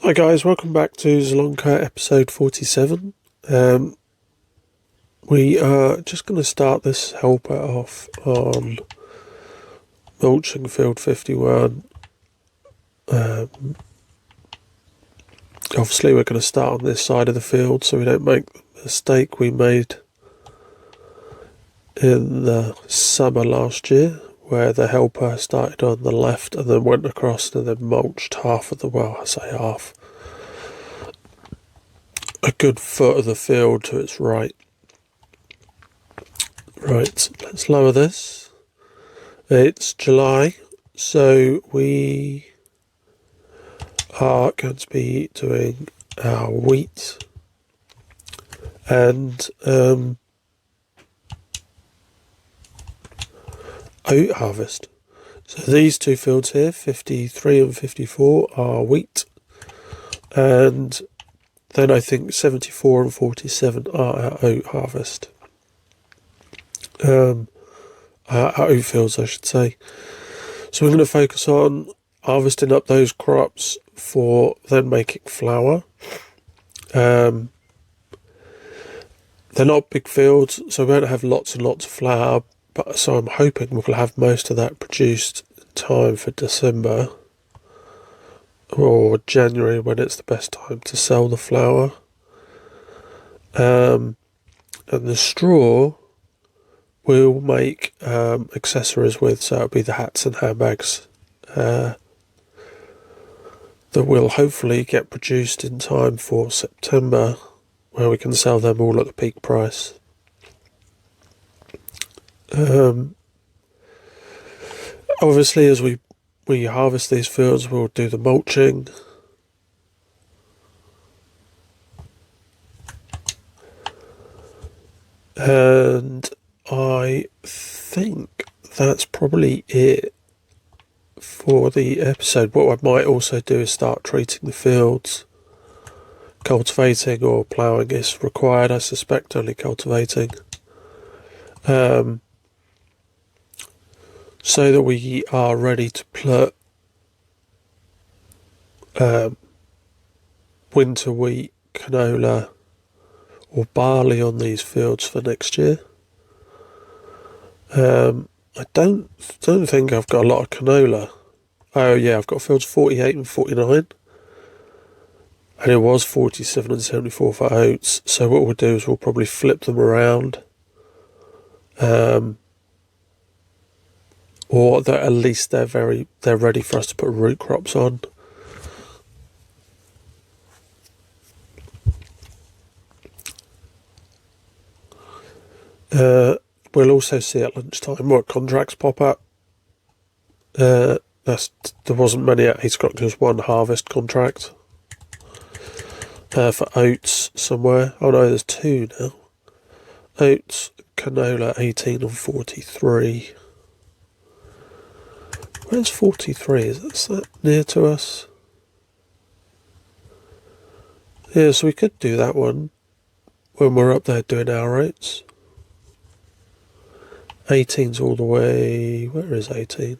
Hi guys, welcome back to Zielonka episode 47. We are just going to start this helper off on mulching field 51. Obviously we're going to start on this side of the field so we don't make the mistake we made in the summer last year, where the helper started on the left and then went across and then mulched half of the, well, I say half, a good foot of the field to its right. Right, let's lower this. It's July, so we are going to be doing our wheat and oat harvest. So these two fields here, 53 and 54, are wheat, and then I think 74 and 47 are our oat harvest. Our oat fields, I should say. So we're going to focus on harvesting up those crops for then making flour. They're not big fields, so we won't have lots and lots of flour, but so I'm hoping we'll have most of that produced in time for December or January, when it's the best time to sell the flour. And the straw we'll make accessories with, so it'll be the hats and handbags that will hopefully get produced in time for September, where we can sell them all at the peak price. Obviously, as we harvest these fields, we'll do the mulching. And I think that's probably it for the episode. What I might also do is start treating the fields. Cultivating or ploughing is required, I suspect, only cultivating. So that we are ready to put winter wheat, canola or barley on these fields for next year. I don't think I've got a lot of canola. Oh yeah, I've got fields 48 and 49. And it was 47 and 74 for oats. So what we'll do is we'll probably flip them around. Or that at least they're ready for us to put root crops on. We'll also see at lunchtime what contracts pop up. There wasn't many at 8 o'clock. There's one harvest contract for oats somewhere. Oh no, there's two now. Oats, canola, 18 and 43. Where's 43? Is that near to us? Yeah, so we could do that one when we're up there doing our oats. 18's all the way. Where is 18?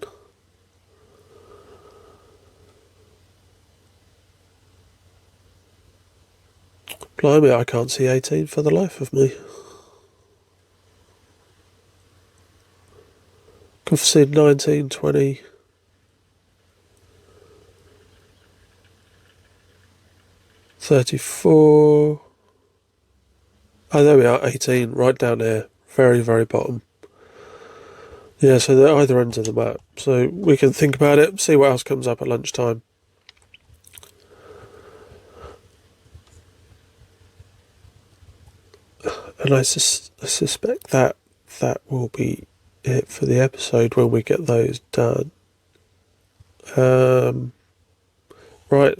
Blimey, I can't see 18 for the life of me. I've seen 19, 20. 34. Oh, there we are, 18, right down here. Very, very bottom. Yeah, so they're either ends of the map. So we can think about it, see what else comes up at lunchtime. And I suspect that will be it for the episode when we get those done. Right,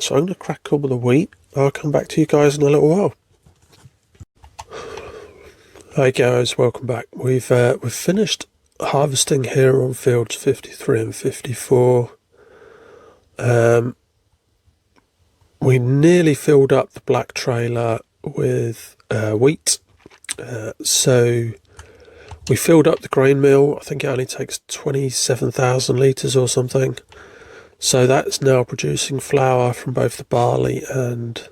so I'm going to crack on with the wheat. I'll come back to you guys in a little while. Hi guys, welcome back. We've finished harvesting here on fields 53 and 54. We nearly filled up the black trailer with wheat. So we filled up the grain mill. I think it only takes 27,000 litres or something So that's now producing flour from both the barley and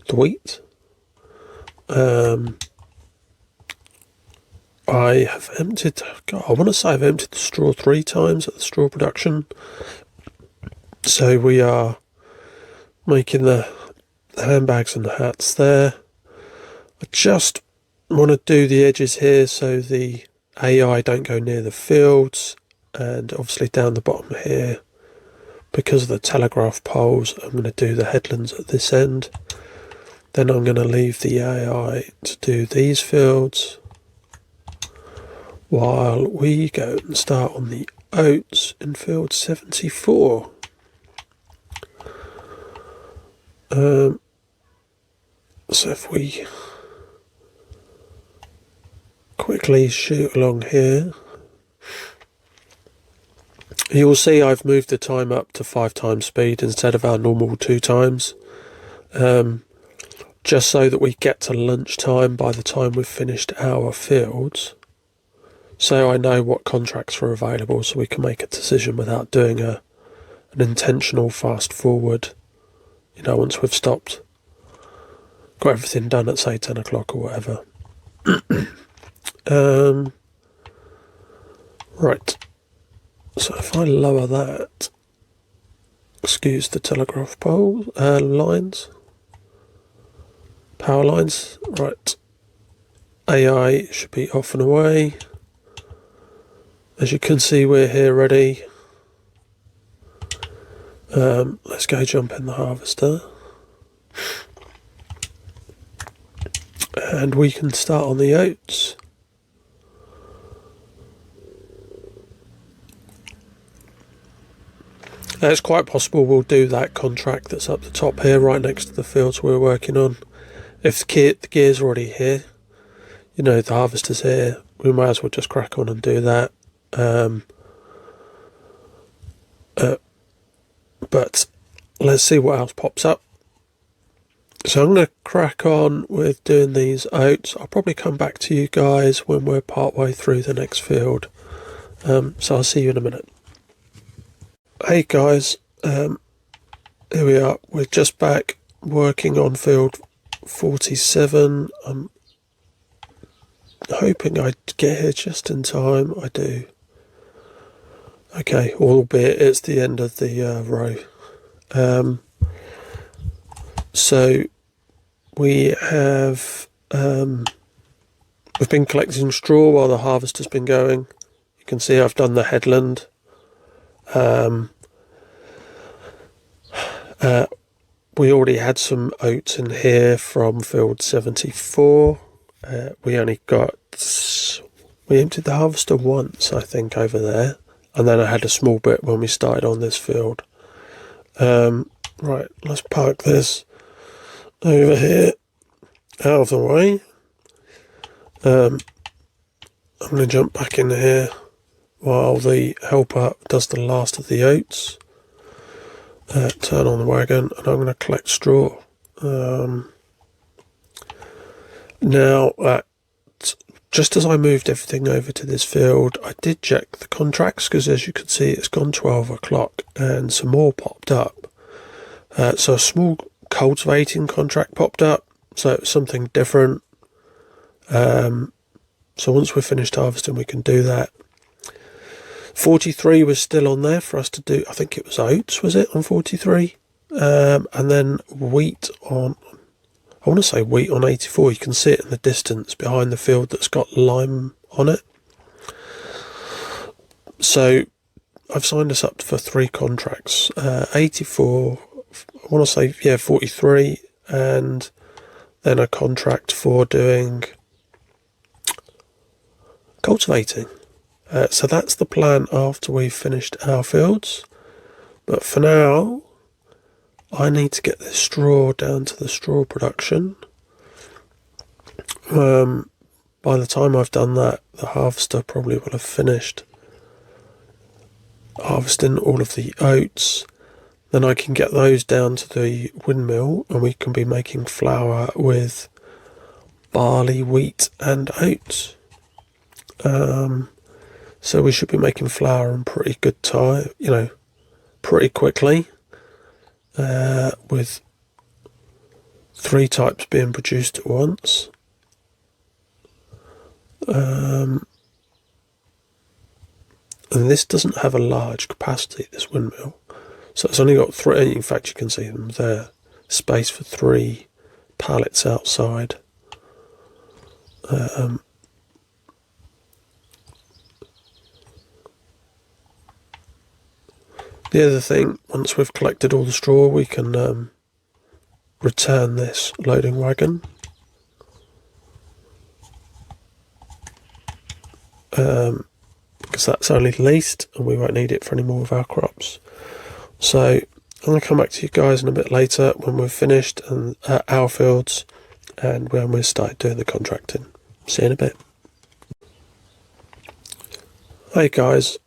the wheat. I have emptied, I want to say I've emptied the straw 3 times at the straw production. So we are making the handbags and the hats there. I just want to do the edges here so the AI don't go near the fields, and obviously down the bottom here, because of the telegraph poles, I'm going to do the headlands at this end. Then I'm going to leave the AI to do these fields while we go and start on the oats in field 74. So if we quickly shoot along here, you'll see I've moved the time up to 5 times speed instead of our normal 2 times, just so that we get to lunchtime by the time we've finished our fields, so I know what contracts are available, so we can make a decision without doing an intentional fast forward, once we've stopped, got everything done at say 10 o'clock or whatever. Right, so if I lower that, excuse the telegraph pole lines, power lines, right, AI should be off and away. As you can see, we're here ready. Let's go jump in the harvester and we can start on the oats. It's quite possible we'll do that contract that's up the top here, right next to the fields we're working on. If the gear's already here, the harvester's here, we might as well just crack on and do that. But let's see what else pops up. So I'm going to crack on with doing these oats. I'll probably come back to you guys when we're partway through the next field. So I'll see you in a minute. Hey guys, here we are. We're just back working on field 47. I'm hoping I get here just in time. I do. Okay, albeit it's the end of the row. So we have we've been collecting straw while the harvest has been going. You can see I've done the headland. We already had some oats in here from field 74. We emptied the harvester once, I think, over there, and then I had a small bit when we started on this field. Right, let's park this over here out of the way. I'm going to jump back in here while the helper does the last of the oats. Turn on the wagon and I'm going to collect straw. Now, just as I moved everything over to this field, I did check the contracts, because as you can see it's gone 12 o'clock and some more popped up. So a small cultivating contract popped up, so it's something different. So once we're finished harvesting we can do that. 43 was still on there for us to do. I think it was oats, was it, on 43? And then wheat on, I want to say wheat on 84. You can see it in the distance behind the field that's got lime on it. So I've signed us up for 3 contracts. 84, I want to say, 43, and then a contract for doing cultivating. So that's the plan after we've finished our fields. But for now, I need to get this straw down to the straw production. By the time I've done that, the harvester probably will have finished harvesting all of the oats. Then I can get those down to the windmill and we can be making flour with barley, wheat and oats. So we should be making flour in pretty good time, pretty quickly, with 3 types being produced at once. And this doesn't have a large capacity, this windmill. So it's only got 3, in fact you can see them there, space for 3 pallets outside. The other thing, once we've collected all the straw, we can return this loading wagon. Because that's only leased and we won't need it for any more of our crops. So I'm going to come back to you guys in a bit later when we've finished our fields and when we start doing the contracting. See you in a bit. Hey guys,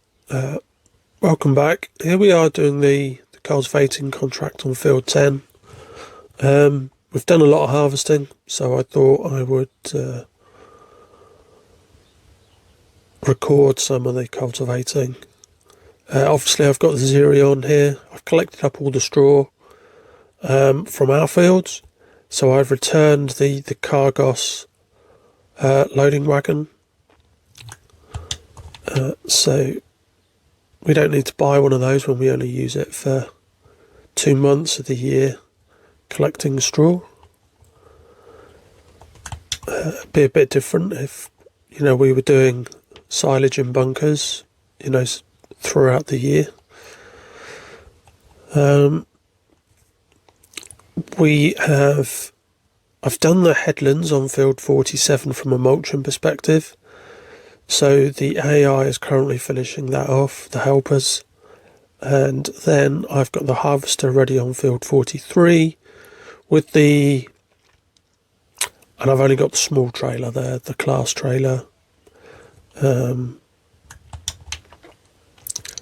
welcome back. Here we are doing the cultivating contract on field 10. We've done a lot of harvesting, so I thought I would record some of the cultivating. Obviously I've got the Zielonka here. I've collected up all the straw from our fields, so I've returned the Cargos loading wagon, so we don't need to buy one of those when we only use it for 2 months of the year collecting straw. It'd be a bit different if we were doing silage in bunkers throughout the year. I've done the headlands on field 47 from a mulching perspective, so the AI is currently finishing that off, the helpers, and then I've got the harvester ready on field 43 with and I've only got the small trailer there, the class trailer.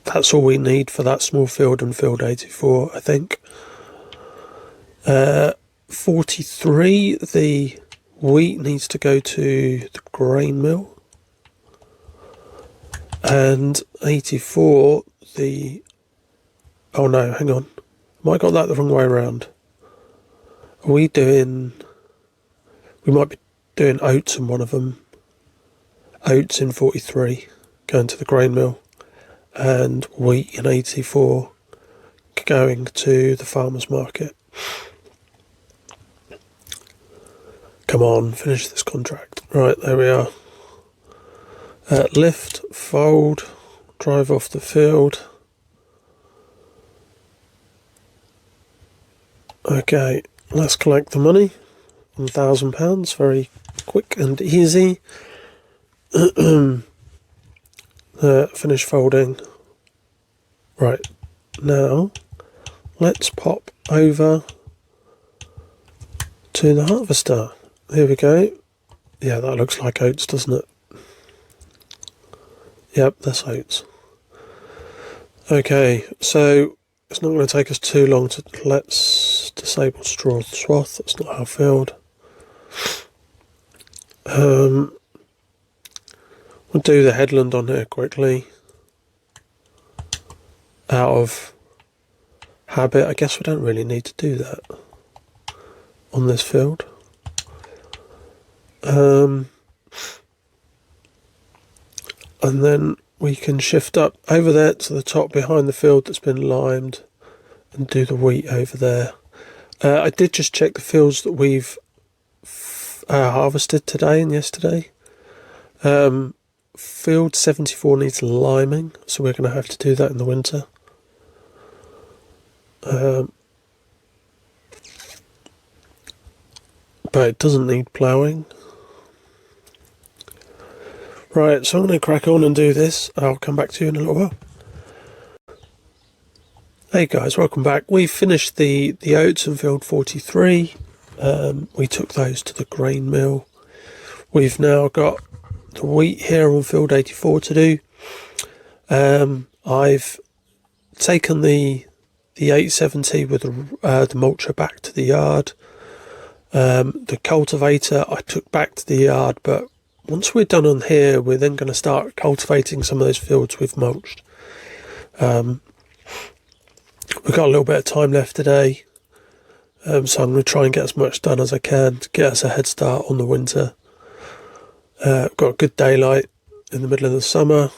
That's all we need for that small field and field 84, I think. 43, the wheat needs to go to the grain mill. And 84, oh no, hang on. Might have got that the wrong way around. We might be doing oats in one of them. Oats in 43, going to the grain mill. And wheat in 84, going to the farmer's market. Come on, finish this contract. Right, there we are. Lift, fold, drive off the field. Okay, let's collect the money. £1,000, very quick and easy. Finish folding. Right, now let's pop over to the harvester. Here we go. Yeah, that looks like oats, doesn't it? Yep, that's oats. Okay, so it's not going to take us too long to let's disable straw swath. That's not our field. We'll do the headland on here quickly. Out of habit, I guess we don't really need to do that on this field. And then we can shift up over there to the top behind the field that's been limed and do the wheat over there. I did just check the fields that we've harvested today and yesterday. Field 74 needs liming, so we're going to have to do that in the winter. But it doesn't need ploughing. Right, so I'm going to crack on and do this. I'll come back to you in a little while. Hey guys, welcome back. We've finished the oats in field 43. We took those to the grain mill. We've now got the wheat here on field 84 to do. I've taken the 870 with the mulcher back to the yard. The cultivator I took back to the yard, but once we're done on here, we're then going to start cultivating some of those fields we've mulched. we've got a little bit of time left today, so I'm going to try and get as much done as I can to get us a head start on the winter. We've got good daylight in the middle of the summer,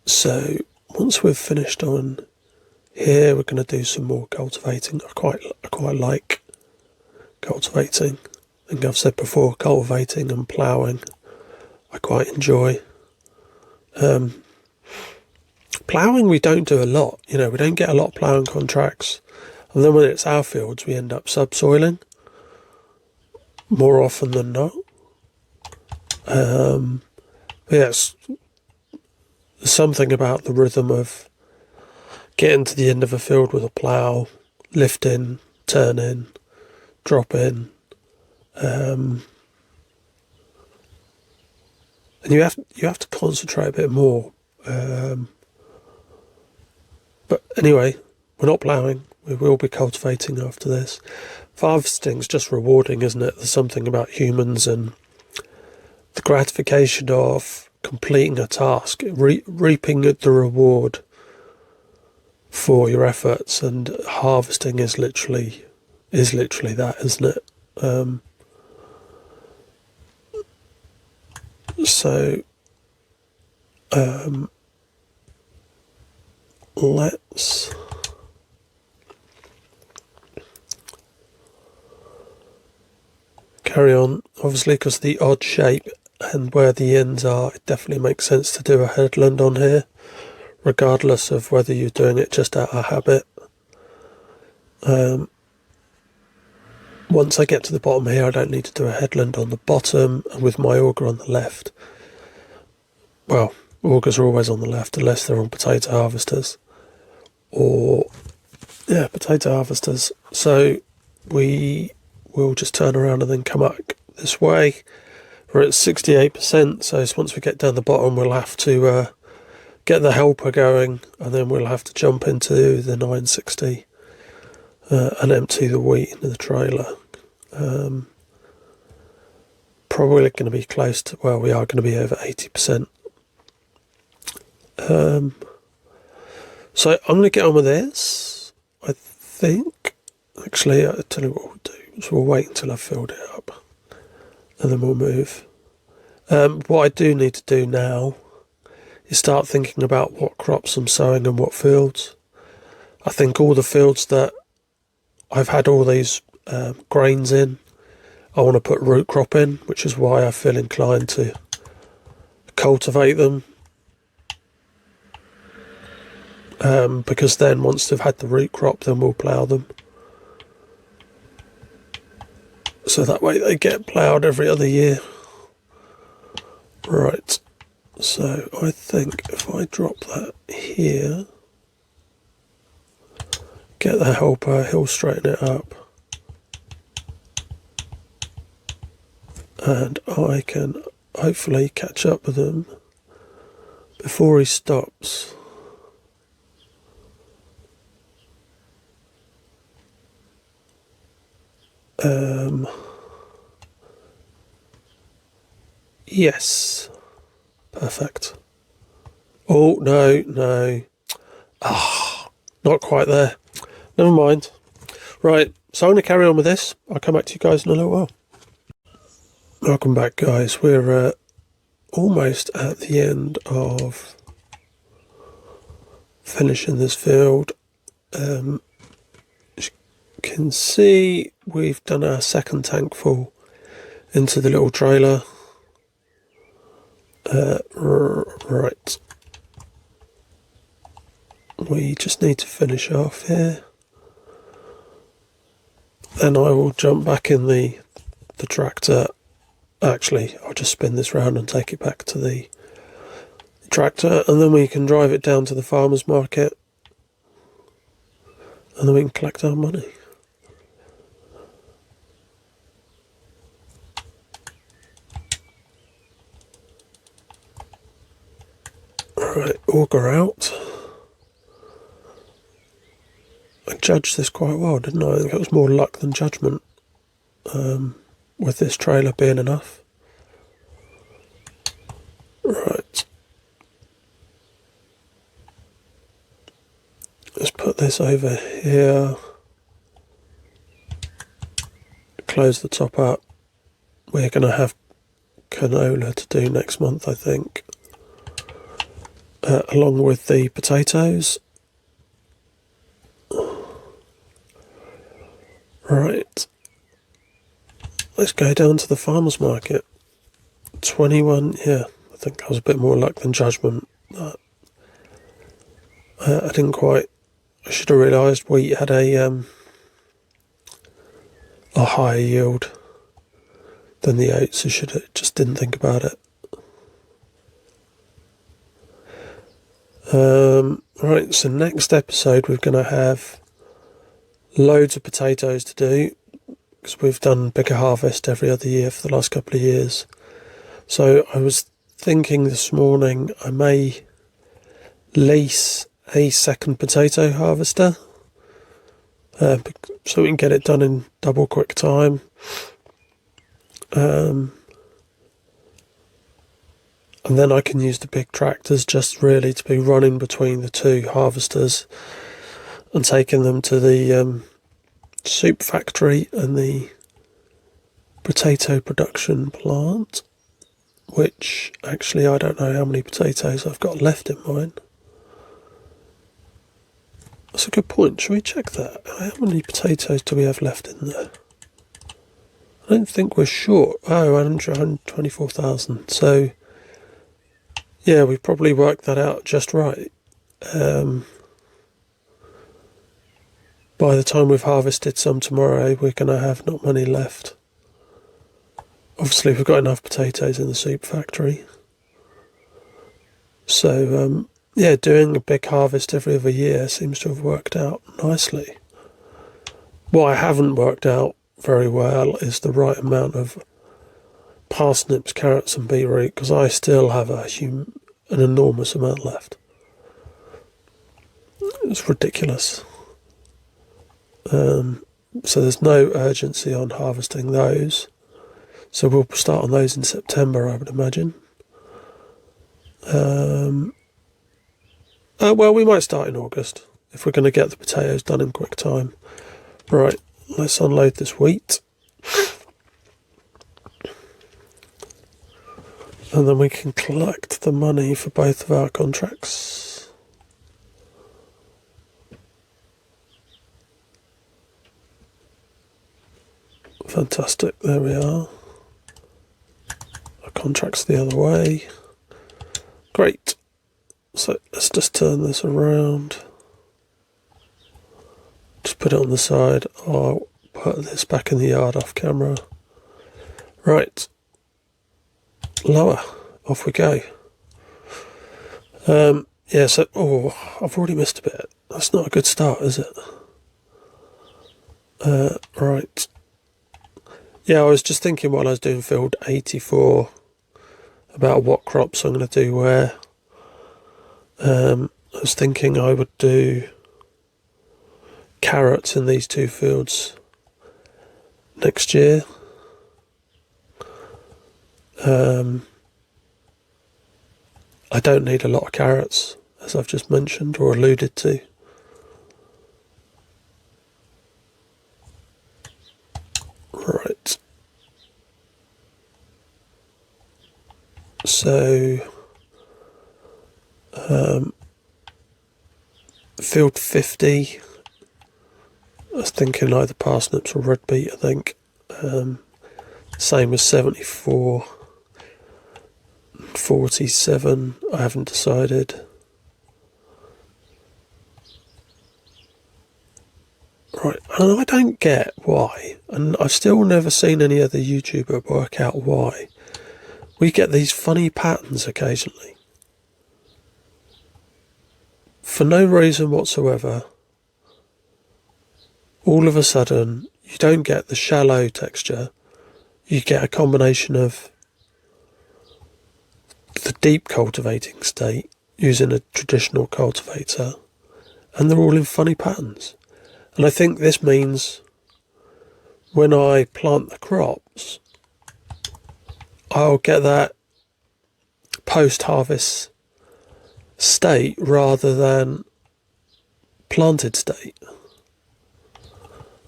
so once we've finished on here, we're going to do some more cultivating. I quite like cultivating. I think I've said before, cultivating and ploughing I quite enjoy. Ploughing we don't do a lot, we don't get a lot of ploughing contracts, and then when it's our fields we end up subsoiling more often than not. Yes, there's something about the rhythm of getting to the end of a field with a plough, lift in, turn in, drop in, and you have to concentrate a bit more. But anyway, we're not ploughing. We will be cultivating after this. Harvesting's just rewarding, isn't it? There's something about humans and the gratification of completing a task, reaping the reward for your efforts, and harvesting is literally that, isn't it? Let's carry on. Obviously, because of the odd shape and where the ends are, it definitely makes sense to do a headland on here, regardless of whether you're doing it just out of habit. Once I get to the bottom here, I don't need to do a headland on the bottom, and with my auger on the left. Well, augers are always on the left unless they're on potato harvesters. Potato harvesters. So we will just turn around and then come back this way. We're at 68%, so once we get down the bottom we'll have to get the helper going, and then we'll have to jump into the 960 and empty the wheat into the trailer. Probably going to be close to, well, we are going to be over 80%. So I'm going to get on with this, I think. Actually, I'll tell you what we'll do. So we'll wait until I've filled it up, and then we'll move. What I do need to do now is start thinking about what crops I'm sowing and what fields. I think all the fields that I've had all these grains in, I want to put root crop in, which is why I feel inclined to cultivate them. Because then once they've had the root crop, then we'll plough them. So that way they get ploughed every other year. Right, so I think if I drop that here, get the helper, he'll straighten it up. And I can hopefully catch up with him before he stops. Yes. Perfect. Oh, no. Not quite there. Never mind. Right, so I'm going to carry on with this. I'll come back to you guys in a little while. Welcome back, guys. We're almost at the end of finishing this field. As you can see, we've done our second tank full into the little trailer. Right. We just need to finish off here. Then I will jump back in the tractor. Actually, I'll just spin this round and take it back to the tractor, and then we can drive it down to the farmer's market, and then we can collect our money. Right, auger out. I judged this quite well, didn't I? I think it was more luck than judgment, with this trailer being enough. Right. let's put this over here. Close the top up. We're going to have canola to do next month, I think, along with the potatoes. Right, let's go down to the farmer's market. 21, yeah, I think that was a bit more luck than judgment. I didn't quite, I should have realised wheat had a higher yield than the oats. I should have, just didn't think about it. Right, so next episode we're going to have loads of potatoes to do, because we've done bigger harvest every other year for the last couple of years. So I was thinking this morning I may lease a second potato harvester, so we can get it done in double quick time. And then I can use the big tractors just really to be running between the two harvesters and taking them to the soup factory and the potato production plant, which actually I don't know how many potatoes I've got left in mine. That's a good point. Should we check that? How many potatoes do we have left in there? I don't think we're short. Oh, 124,000. So, yeah, we've probably worked that out just right. By the time we've harvested some tomorrow, we're going to have not many left. Obviously, we've got enough potatoes in the soup factory. So, yeah, doing a big harvest every other year seems to have worked out nicely. What I haven't worked out very well is the right amount of parsnips, carrots and beetroot, because I still have an enormous amount left. It's ridiculous. So there's no urgency on harvesting those. So we'll start on those in September, I would imagine. Well, we might start in August if we're going to get the potatoes done in quick time. Right, let's unload this wheat. And then we can collect the money for both of our contracts. Fantastic, there we are. Our contract's the other way. Great. So let's just turn this around. Just put it on the side. I'll put this back in the yard off camera. Right. Lower. Off we go. Yeah, so, I've already missed a bit. That's not a good start, is it? Right. Yeah, I was just thinking while I was doing field 84 about what crops I'm going to do where. I was thinking I would do carrots in these two fields next year. I don't need a lot of carrots, as I've just mentioned or alluded to. Right. So, field 50, I was thinking either parsnips or red beet, I think. Same as 74. 47, I haven't decided. Right, and I don't get why, and I've still never seen any other YouTuber work out why we get these funny patterns occasionally. For no reason whatsoever, all of a sudden, you don't get the shallow texture, you get a combination of the deep cultivating state using a traditional cultivator, and they're all in funny patterns. And I think this means when I plant the crops, I'll get that post-harvest state rather than planted state.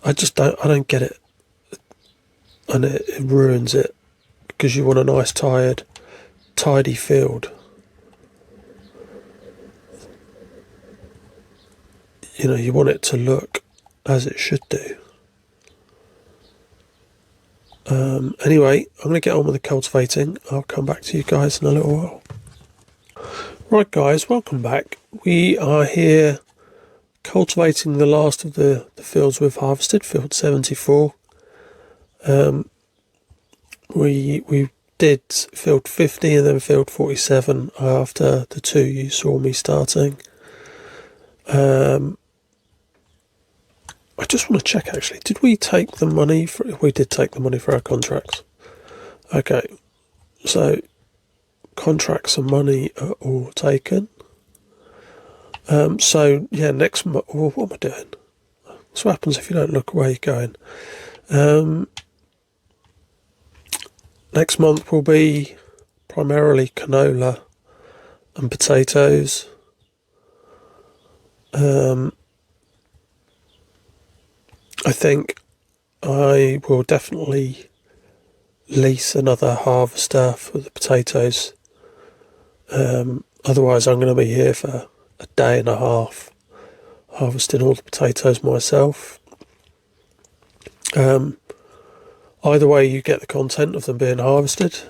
I don't get it. And it ruins it, because you want a nice tidy field. You know, you want it to look as it should do. Anyway, I'm going to get on with the cultivating. I'll come back to you guys in a little while. Right guys, welcome back. We are here cultivating the last of the fields we've harvested, field 74. We did field 50 and then field 47 after the two you saw me starting. I just want to check actually, did we take the money for, we did take the money for our contracts. Okay, so contracts and money are all taken. So yeah, next month, what am I doing? That's what happens if you don't look where you're going. Next month will be primarily canola and potatoes. I think I will definitely lease another harvester for the potatoes. Otherwise I'm going to be here for a day and a half harvesting all the potatoes myself. Either way, you get the content of them being harvested.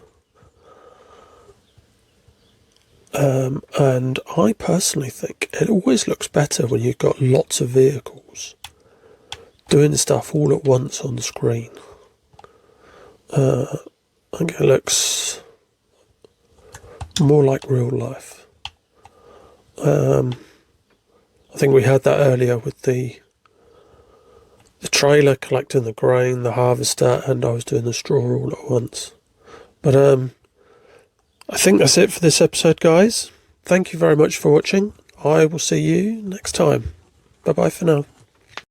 And I personally think it always looks better when you've got lots of vehicles doing stuff all at once on the screen. I think it looks more like real life. I think we had that earlier with the trailer collecting the grain, the harvester, and I was doing the straw all at once. But I think that's it for this episode, guys. Thank you very much for watching. I will see you next time. Bye bye for now.